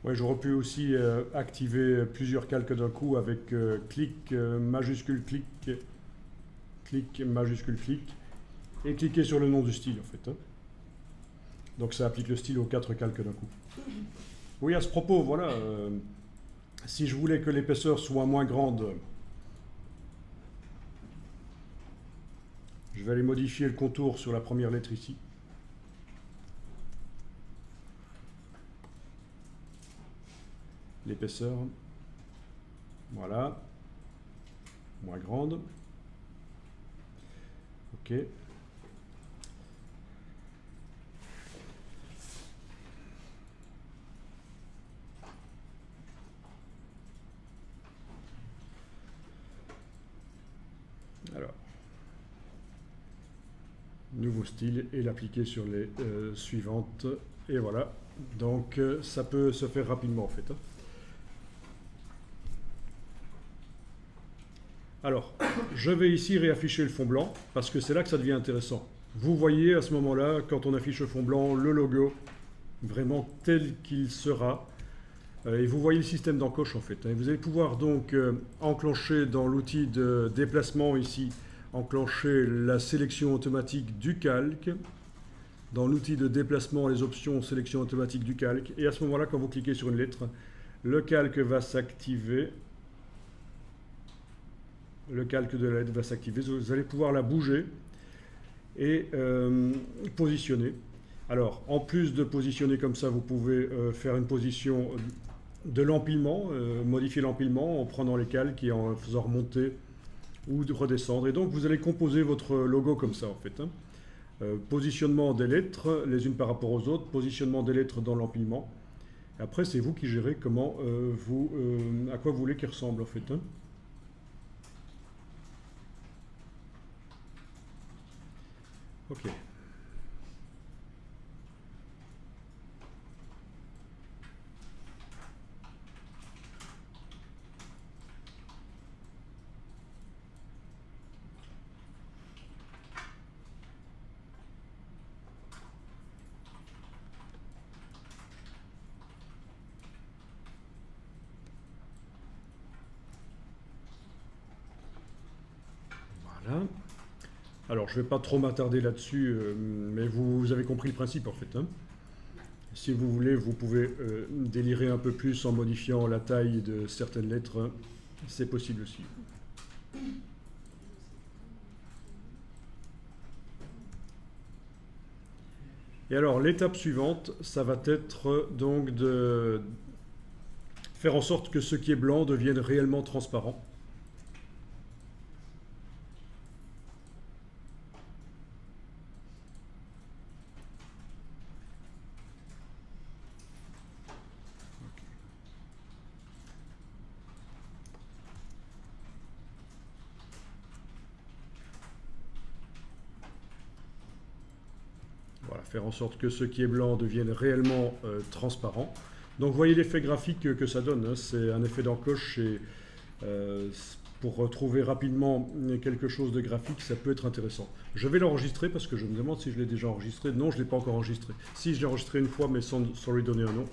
Ouais, j'aurais pu aussi activer plusieurs calques d'un coup avec clic, majuscule, clic, clic, majuscule, clic, et cliquer sur le nom du style, en fait. Hein. Donc ça applique le style aux 4 calques d'un coup. Oui, à ce propos, voilà, si je voulais que l'épaisseur soit moins grande, je vais aller modifier le contour sur la première lettre ici. L'épaisseur, voilà, moins grande. OK. Alors, nouveau style et l'appliquer sur les suivantes. Et voilà, donc ça peut se faire rapidement en fait. Hein. Alors, je vais ici réafficher le fond blanc parce que c'est là que ça devient intéressant. Vous voyez à ce moment-là, quand on affiche le fond blanc, le logo vraiment tel qu'il sera. Et vous voyez le système d'encoche en fait. Hein. Vous allez pouvoir donc enclencher dans l'outil de déplacement ici, enclencher la sélection automatique du calque. Dans l'outil de déplacement, les options sélection automatique du calque. Et à ce moment-là, quand vous cliquez sur une lettre, le calque va s'activer. Le calque de la lettre va s'activer. Vous allez pouvoir la bouger et positionner. Alors, en plus de positionner comme ça, vous pouvez faire une position de l'empilement, modifier l'empilement en prenant les calques et en faisant remonter ou redescendre. Et donc, vous allez composer votre logo comme ça, en fait. Hein. Positionnement des lettres, les unes par rapport aux autres, positionnement des lettres dans l'empilement. Après, c'est vous qui gérez comment à quoi vous voulez qu'il ressemble, en fait. Hein. OK. Voilà. Alors, je ne vais pas trop m'attarder là-dessus, mais vous avez compris le principe en fait. Hein. Si vous voulez, vous pouvez délirer un peu plus en modifiant la taille de certaines lettres. Hein. C'est possible aussi. Et alors, l'étape suivante, ça va être donc de faire en sorte que ce qui est blanc devienne réellement transparent. Voilà, faire en sorte que ce qui est blanc devienne réellement transparent. Donc vous voyez l'effet graphique que ça donne, hein. C'est un effet d'encoche et pour retrouver rapidement quelque chose de graphique, ça peut être intéressant. Je vais l'enregistrer parce que je me demande si je l'ai déjà enregistré. Non, je ne l'ai pas encore enregistré. Si, je l'ai enregistré une fois, mais sans lui donner un nom.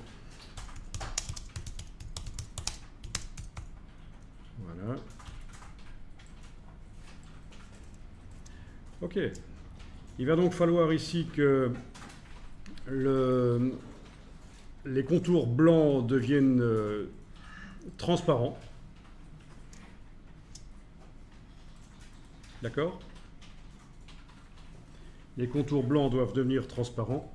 Voilà. OK. Il va donc falloir ici que les contours blancs deviennent transparents. D'accord? Les contours blancs doivent devenir transparents.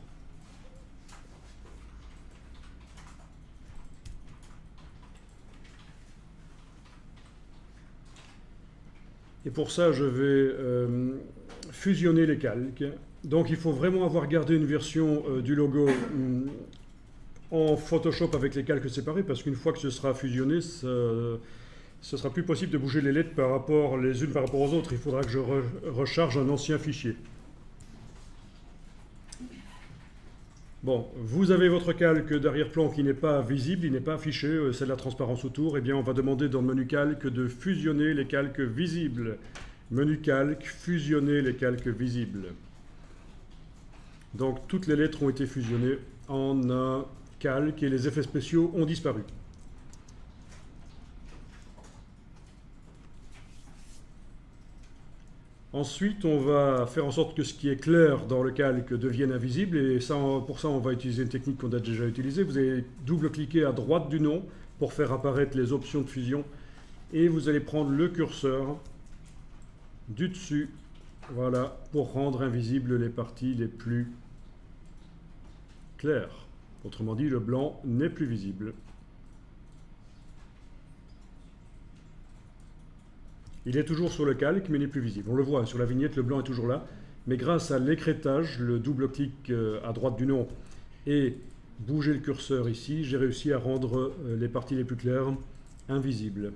Et pour ça, je vais fusionner les calques. Donc il faut vraiment avoir gardé une version du logo en Photoshop avec les calques séparés, parce qu'une fois que ce sera fusionné, ce sera plus possible de bouger les lettres les unes par rapport aux autres. Il faudra que je recharge un ancien fichier. Bon, vous avez votre calque d'arrière-plan qui n'est pas visible, il n'est pas affiché, c'est de la transparence autour. Eh bien, on va demander dans le menu calque de fusionner les calques visibles. Menu calque, fusionner les calques visibles. Donc, toutes les lettres ont été fusionnées en un calque et les effets spéciaux ont disparu. Ensuite, on va faire en sorte que ce qui est clair dans le calque devienne invisible, et ça, pour ça, on va utiliser une technique qu'on a déjà utilisée. Vous allez double-cliquer à droite du nom pour faire apparaître les options de fusion, et vous allez prendre le curseur du dessus, voilà, pour rendre invisibles les parties les plus claires. Autrement dit, le blanc n'est plus visible. Il est toujours sur le calque, mais n'est plus visible. On le voit, sur la vignette, le blanc est toujours là. Mais grâce à l'écrêtage, le double-clic à droite du nom et bouger le curseur ici, j'ai réussi à rendre les parties les plus claires invisibles.